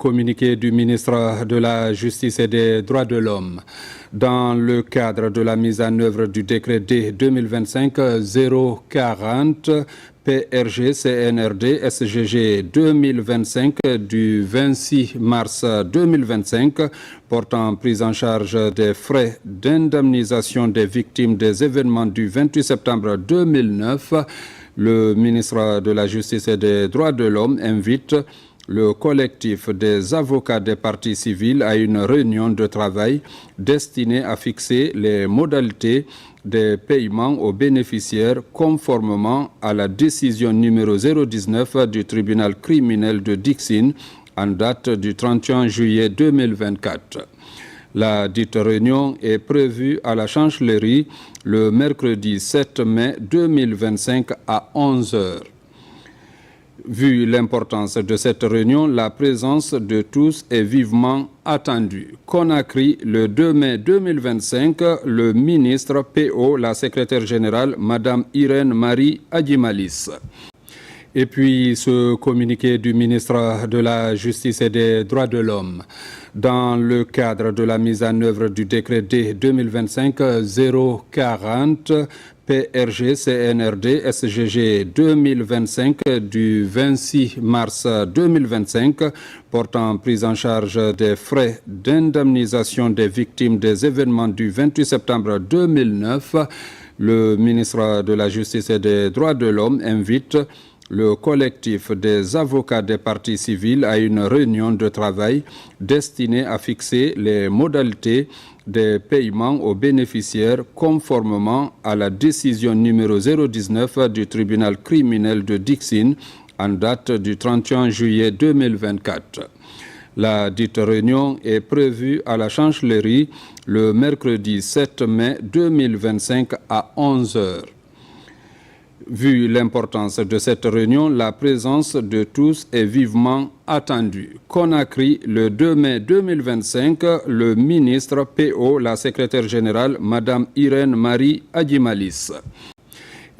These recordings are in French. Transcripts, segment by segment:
communiqué du ministre de la Justice et des Droits de l'Homme, dans le cadre de la mise en œuvre du décret D 2025-040 PRG CNRD SGG 2025 du 26 mars 2025 portant prise en charge des frais d'indemnisation des victimes des événements du 28 septembre 2009, le ministre de la Justice et des Droits de l'Homme invite le collectif des avocats des parties civiles à une réunion de travail destinée à fixer les modalités des paiements aux bénéficiaires conformément à la décision numéro 019 du tribunal criminel de Dixine en date du 31 juillet 2024. La dite réunion est prévue à la chancellerie le mercredi 7 mai 2025 à 11 h. Vu l'importance de cette réunion, la présence de tous est vivement attendue. Conakry, le 2 mai 2025, le ministre PO, la secrétaire générale, Madame Irène Marie Adjimalis. Et puis ce communiqué du ministre de la Justice et des Droits de l'Homme, dans le cadre de la mise en œuvre du décret D 2025-040 PRG CNRD SGG 2025 du 26 mars 2025 portant prise en charge des frais d'indemnisation des victimes des événements du 28 septembre 2009, le ministre de la Justice et des Droits de l'Homme invite le collectif des avocats des parties civiles à une réunion de travail destinée à fixer les modalités des paiements aux bénéficiaires conformément à la décision numéro 019 du tribunal criminel de Dixine en date du 31 juillet 2024. La dite réunion est prévue à la chancellerie le mercredi 7 mai 2025 à 11 h. Vu l'importance de cette réunion, la présence de tous est vivement attendue. Conakry, le 2 mai 2025, le ministre PO, la secrétaire générale, Madame Irène Marie Adjimalis.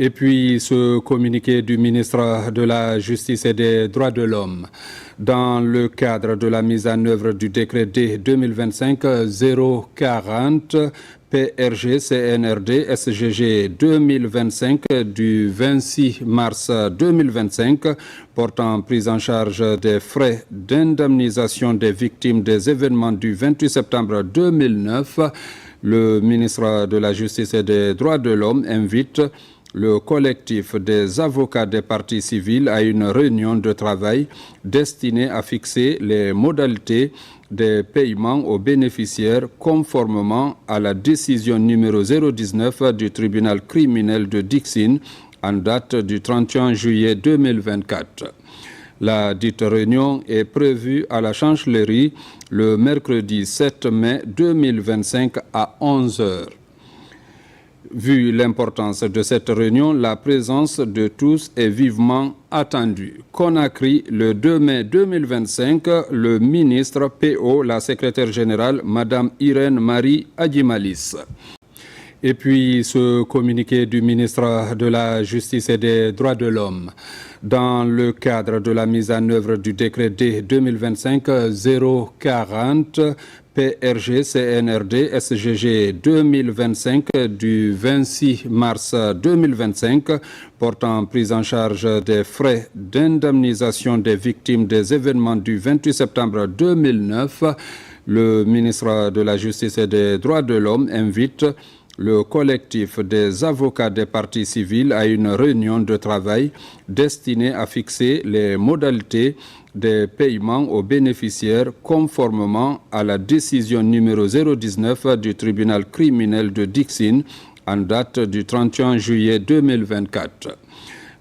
Et puis ce communiqué du ministre de la Justice et des Droits de l'Homme, dans le cadre de la mise en œuvre du décret D 2025-040 PRG CNRD SGG 2025 du 26 mars 2025 portant prise en charge des frais d'indemnisation des victimes des événements du 28 septembre 2009, le ministre de la Justice et des Droits de l'Homme invite le collectif des avocats des parties civiles à une réunion de travail destinée à fixer les modalités des paiements aux bénéficiaires conformément à la décision numéro 019 du tribunal criminel de Dixine en date du 31 juillet 2024. La dite réunion est prévue à la chancellerie le mercredi 7 mai 2025 à 11 h. Vu l'importance de cette réunion, la présence de tous est vivement attendue. Conakry, le 2 mai 2025, le ministre PO, la secrétaire générale, Madame Irène Marie Adjimalis. Et puis ce communiqué du ministre de la Justice et des Droits de l'Homme, dans le cadre de la mise en œuvre du décret D 2025-040 PRG CNRD SGG 2025 du 26 mars 2025 portant prise en charge des frais d'indemnisation des victimes des événements du 28 septembre 2009, le ministre de la Justice et des Droits de l'Homme invite le collectif des avocats des parties civiles à une réunion de travail destinée à fixer les modalités des paiements aux bénéficiaires conformément à la décision numéro 019 du tribunal criminel de Dixine en date du 31 juillet 2024.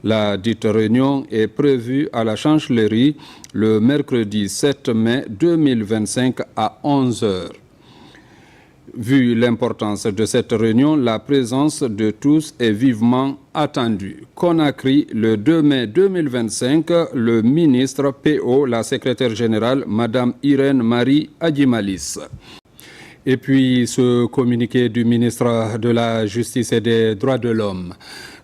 La dite réunion est prévue à la chancellerie le mercredi 7 mai 2025 à 11 h. Vu l'importance de cette réunion, la présence de tous est vivement attendue. Conakry, le 2 mai 2025, le ministre PO, la secrétaire générale, Madame Irène Marie Adjimalis. Et puis ce communiqué du ministre de la Justice et des Droits de l'Homme,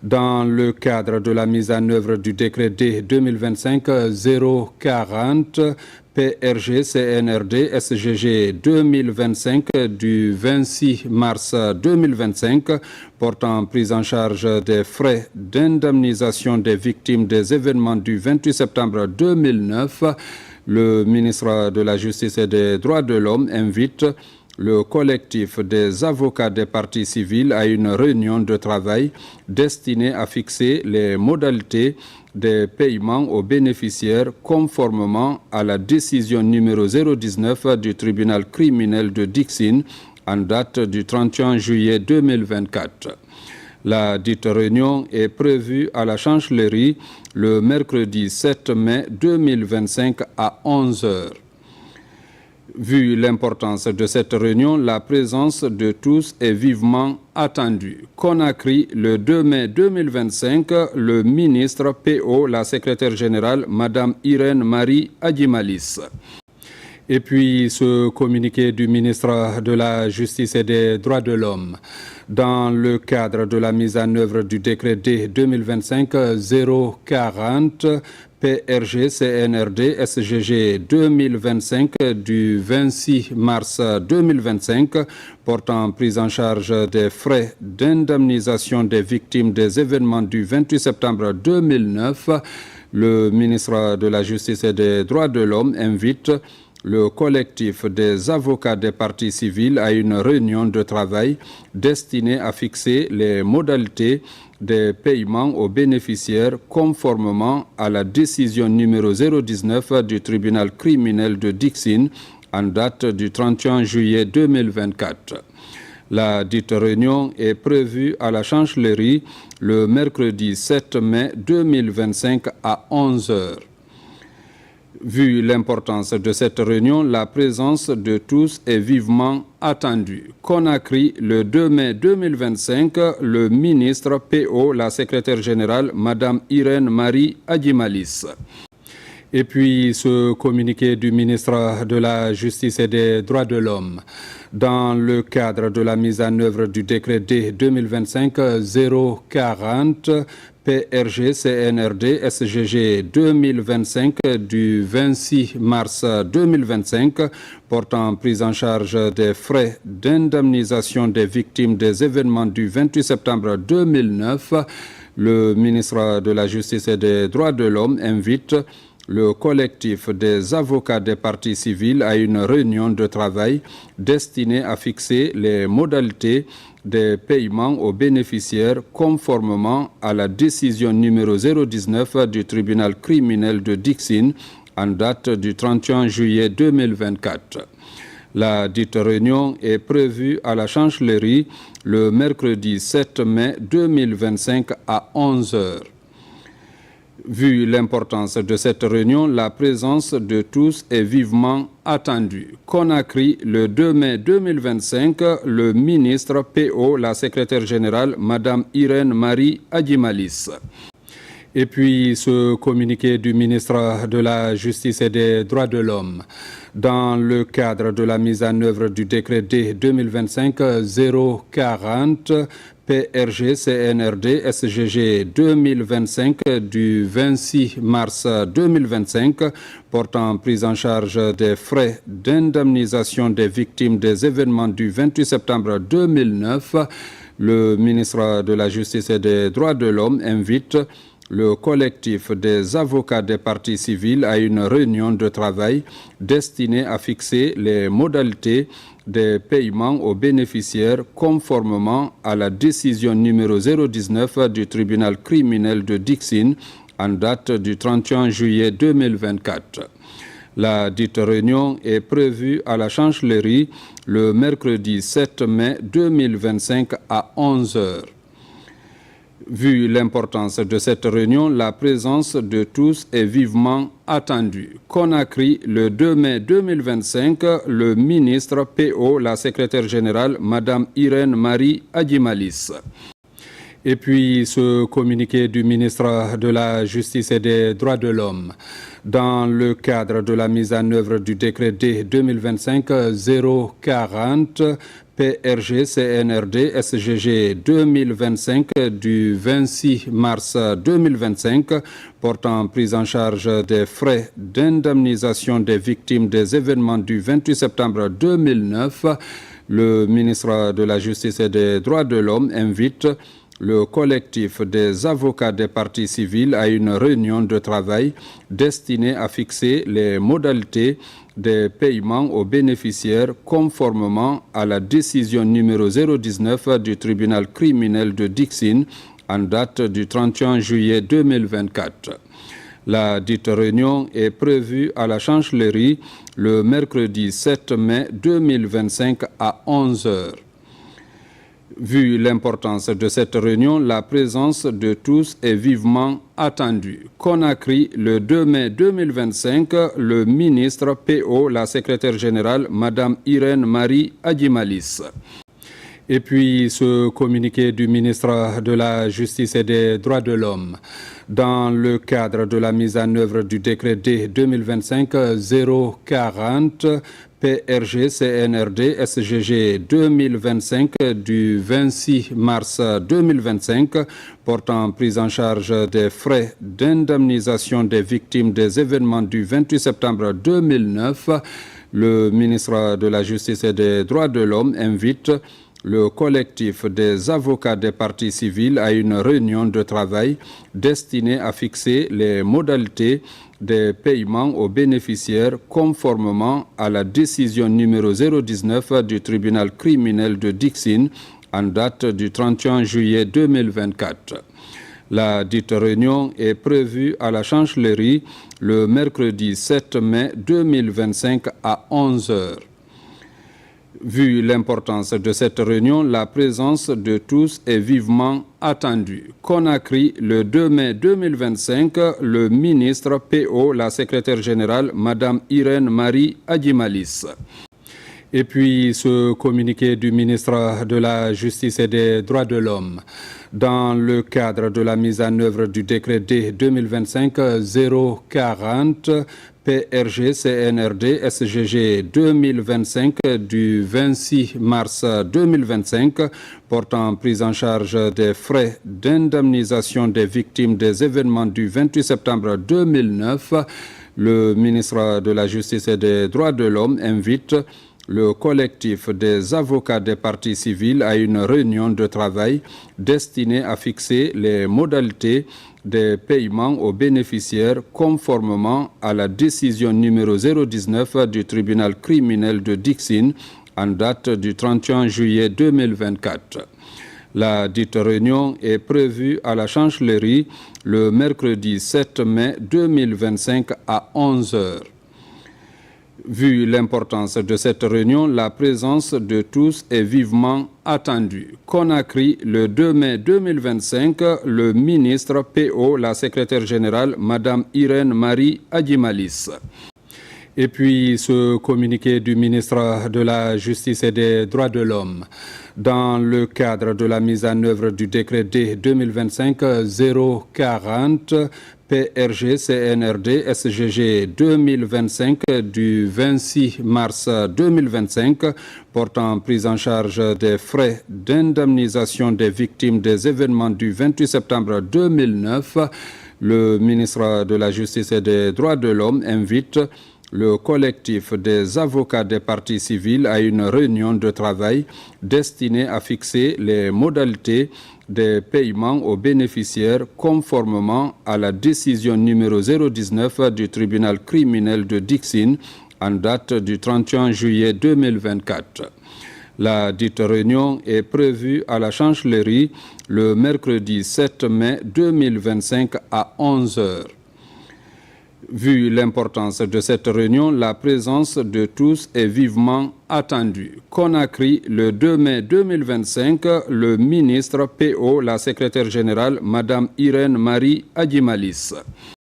dans le cadre de la mise en œuvre du décret D 2025-040 PRG, CNRD, SGG 2025 du 26 mars 2025 portant prise en charge des frais d'indemnisation des victimes des événements du 28 septembre 2009, le ministre de la Justice et des Droits de l'Homme invite le collectif des avocats des parties civiles à une réunion de travail destinée à fixer les modalités des paiements aux bénéficiaires conformément à la décision numéro 019 du tribunal criminel de Dixine en date du 31 juillet 2024. La dite réunion est prévue à la chancellerie le mercredi 7 mai 2025 à 11h. Vu l'importance de cette réunion, la présence de tous est vivement attendue. Conakry, le 2 mai 2025, le ministre PO, la secrétaire générale, Madame Irène Marie Adjimalis. Et puis ce communiqué du ministre de la Justice et des Droits de l'Homme. Dans le cadre de la mise en œuvre du décret D 2025-040, PRG, CNRD, SGG 2025 du 26 mars 2025 portant prise en charge des frais d'indemnisation des victimes des événements du 28 septembre 2009, le ministre de la Justice et des Droits de l'Homme invite le collectif des avocats des parties civiles à une réunion de travail destinée à fixer les modalités des paiements aux bénéficiaires conformément à la décision numéro 019 du tribunal criminel de Dixine en date du 31 juillet 2024. La dite réunion est prévue à la chancellerie le mercredi 7 mai 2025 à 11h. Vu l'importance de cette réunion, la présence de tous est vivement attendue. Conakry, le 2 mai 2025, le ministre PO, la secrétaire générale, Madame Irène Marie Adjimalis. Et puis ce communiqué du ministre de la Justice et des Droits de l'Homme. Dans le cadre de la mise en œuvre du décret D 2025-040, PRG, CNRD, SGG 2025 du 26 mars 2025 portant prise en charge des frais d'indemnisation des victimes des événements du 28 septembre 2009, le ministre de la Justice et des Droits de l'Homme invite le collectif des avocats des parties civiles à une réunion de travail destinée à fixer les modalités des paiements aux bénéficiaires conformément à la décision numéro 019 du tribunal criminel de Dixine en date du 31 juillet 2024. La dite réunion est prévue à la chancellerie le mercredi 7 mai 2025 à 11h. Vu l'importance de cette réunion, la présence de tous est vivement attendue. Conakry, le 2 mai 2025, le ministre PO, la secrétaire générale, Madame Irène Marie Adjimalis. Et puis ce communiqué du ministre de la Justice et des Droits de l'Homme. Dans le cadre de la mise en œuvre du décret D 2025-040, PRG, CNRD, SGG 2025 du 26 mars 2025 portant prise en charge des frais d'indemnisation des victimes des événements du 28 septembre 2009, le ministre de la Justice et des Droits de l'Homme invite le collectif des avocats des parties civiles à une réunion de travail destinée à fixer les modalités des paiements aux bénéficiaires conformément à la décision numéro 019 du tribunal criminel de Dixine en date du 31 juillet 2024. La dite réunion est prévue à la chancellerie le mercredi 7 mai 2025 à 11h. Vu l'importance de cette réunion, la présence de tous est vivement attendue. Conakry, le 2 mai 2025, le ministre PO, la secrétaire générale, Madame Irène Marie Adjimalis. Et puis ce communiqué du ministre de la Justice et des Droits de l'Homme. Dans le cadre de la mise en œuvre du décret D 2025-040, PRG CNRD SGG 2025 du 26 mars 2025 portant prise en charge des frais d'indemnisation des victimes des événements du 28 septembre 2009, le ministre de la Justice et des Droits de l'Homme invite le collectif des avocats des parties civiles à une réunion de travail destinée à fixer les modalités des paiements aux bénéficiaires conformément à la décision numéro 019 du tribunal criminel de Dixine en date du 31 juillet 2024. La dite réunion est prévue à la chancellerie le mercredi 7 mai 2025 à 11h. Vu l'importance de cette réunion, la présence de tous est vivement attendue. Conakry, le 2 mai 2025, le ministre PO, la secrétaire générale, Madame Irène Marie Adjimalis. Et puis ce communiqué du ministre de la Justice et des Droits de l'Homme. Dans le cadre de la mise en œuvre du décret D 2025-040, PRG CNRD SGG 2025 du 26 mars 2025 portant prise en charge des frais d'indemnisation des victimes des événements du 28 septembre 2009, le ministre de la Justice et des Droits de l'Homme invite le collectif des avocats des parties civiles à une réunion de travail destinée à fixer les modalités des paiements aux bénéficiaires conformément à la décision numéro 019 du tribunal criminel de Dixine en date du 31 juillet 2024. La dite réunion est prévue à la chancellerie le mercredi 7 mai 2025 à 11h. Vu l'importance de cette réunion, la présence de tous est vivement attendue. Conakry, le 2 mai 2025, le ministre PO, la secrétaire générale, Madame Irène Marie Adjimalis. Et puis ce communiqué du ministre de la Justice et des Droits de l'Homme. Dans le cadre de la mise en œuvre du décret D 2025-040, PRG CNRD SGG 2025 du 26 mars 2025 portant prise en charge des frais d'indemnisation des victimes des événements du 28 septembre 2009, le ministre de la Justice et des Droits de l'Homme invite le collectif des avocats des parties civiles à une réunion de travail destinée à fixer les modalités des paiements aux bénéficiaires conformément à la décision numéro 019 du tribunal criminel de Dixine en date du 31 juillet 2024. La dite réunion est prévue à la chancellerie le mercredi 7 mai 2025 à 11h. Vu l'importance de cette réunion, la présence de tous est vivement attendue. Conakry, le 2 mai 2025, le ministre PO, la secrétaire générale, Madame Irène Marie Adjimalis. Et puis ce communiqué du ministre de la Justice et des Droits de l'Homme. Dans le cadre de la mise en œuvre du décret D 2025-040, PRG CNRD SGG 2025 du 26 mars 2025 portant prise en charge des frais d'indemnisation des victimes des événements du 28 septembre 2009, le ministre de la Justice et des Droits de l'Homme invite le collectif des avocats des parties civiles à une réunion de travail destinée à fixer les modalités des paiements aux bénéficiaires conformément à la décision numéro 019 du tribunal criminel de Dixine en date du 31 juillet 2024. La dite réunion est prévue à la chancellerie le mercredi 7 mai 2025 à 11h. Vu l'importance de cette réunion, la présence de tous est vivement attendue. Conakry, le 2 mai 2025, le ministre PO, la secrétaire générale, Madame Irène Marie Adjimalis.